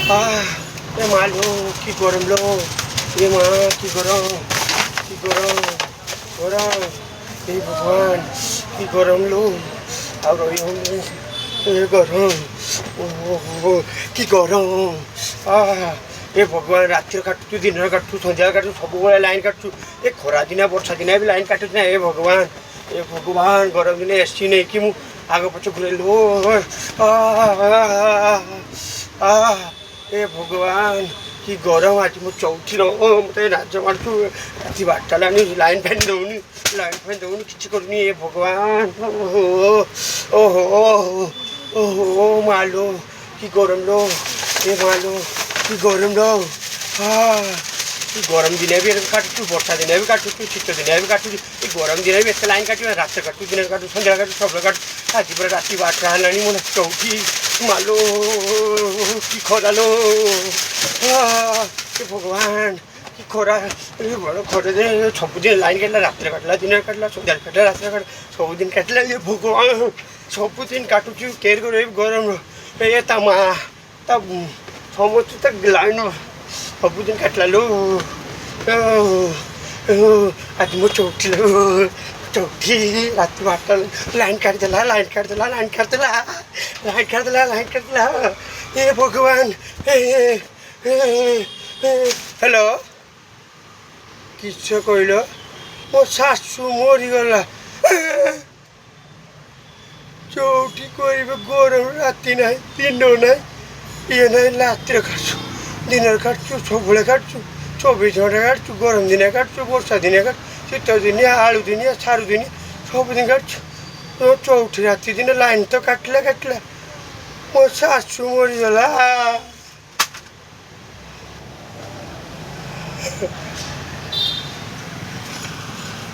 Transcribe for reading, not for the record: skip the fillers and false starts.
এ মালো কি গরম লো, এ মা কি গরম, কি গরম, গরম, এই ভগবান কি গরম লো, আর রই হলে এ গরম, ও কি গরম, ଏ ଭଗବାନ ରାତିରେ କାଟୁଛୁ ଦିନରେ କାଟୁଛୁ ସନ୍ଧ୍ୟାରେ କାଟୁଛୁ ସବୁବେଳେ ଲାଇନ୍ କାଟୁଛୁ ଏ ଖରା ଦିନେ ବର୍ଷା ଦିନେ ବି ଲାଇନ୍ କାଟୁଛି ନା ଏ ଭଗବାନ ଗରମ ଦିନେ ଏସି ନେଇକି ମୁଁ ଆଗ ପଛ ଘୁରେଇଲୁ ଏ ଭଗବାନ କି ଗରମ ଆଜି ମୁଁ ଚଉଥିର ମୋତେ ରାଜ ମାରୁଛୁ ରାତି 12ଟା ହେଲାଣି ଲାଇନ୍ ଫ୍ୟାନ୍ ଦେଉନି କିଛି କରୁନି ଏ ଭଗବାନ ଓହୋ ଓହୋ ମାଲୋ କି ଗରମ ଲୋ ଏ ମାଲୋ କି ଗରମ ଲୋ ଗରମ ଦିନେ ବି କାଟୁଛୁ ବର୍ଷା ଦିନେ ବି କାଟୁଛୁ ଶୀତ ଦିନେ ବି କାଟୁଛୁ ଏ ଗରମ ଦିନେ ବି ଏତେ ଲାଇନ୍ କାଟିବ ରାତିରେ କାଟୁଛୁ ଦିନରେ କାଟୁଛୁ ସନ୍ଧ୍ୟାରେ କାଟୁଛୁ ସବୁବେଳେ କାଟୁଛୁ ଆଜି ପୁରା ରାତି 12ଟା ହେଲାଣି ମୁଁ ଚଉଠି ମାଲୋ କି ଖରା ଲୋ ଏ ଭଗବାନ କି ଖରା ଏ ବଡ଼ ଖରା ଦିନେ ସବୁଦିନ ଲାଇନ୍ କାଟିଲା ରାତିରେ କାଟିଲା ଦିନରେ କାଟିଲା ସନ୍ଧ୍ୟାରେ କାଟିଲା ରାତିରେ କାଟିଲା ସବୁଦିନ କାଟିଲା ଏ ଭଗବାନ ସବୁଦିନ କାଟୁଛୁ କେୟାର କରିବ ଗରମ ଏ ତା ମା ତା ସମସ୍ତେ ତା ଲାଇନ୍ ସବୁଦିନ କାଟିଲା ଲୋ ଆଜି ମୁଁ ଚଉଠିଲୋ ଚଉଠି ରାତି 12ଟା ଲାଇନ୍ କାଟିଦେଲା ଏ ଭଗବାନ ହ୍ୟାଲୋ କିସ କହିଲ ମୋ ଶାଶୁ ମରିଗଲା ଚଉଠି କରିବେ ଗରମ ରାତି ନାହିଁ ଦିନ ନାହିଁ ଇଏ ନାହିଁ ରାତିରେ କାଟୁଛୁ ଦିନରେ କାଟୁଛୁ ସବୁବେଳେ କାଟୁଛୁ 24 ଘଣ୍ଟା କାଟୁଛୁ ଗରମ ଦିନେ କାଟୁଛୁ ବର୍ଷା ଦିନେ କାଟୁଛୁ ଶୀତ ଦିନିଆ ଆଳୁ ଦିନିଆ ସାରୁ ଦିନିଆ ସବୁଦିନ କାଟୁଛୁ ଚଉଠି ରାତି ଦିନ ଲାଇନ୍ ତ କାଟିଲା ମୋ ଶାଶୁ ମରିଗଲା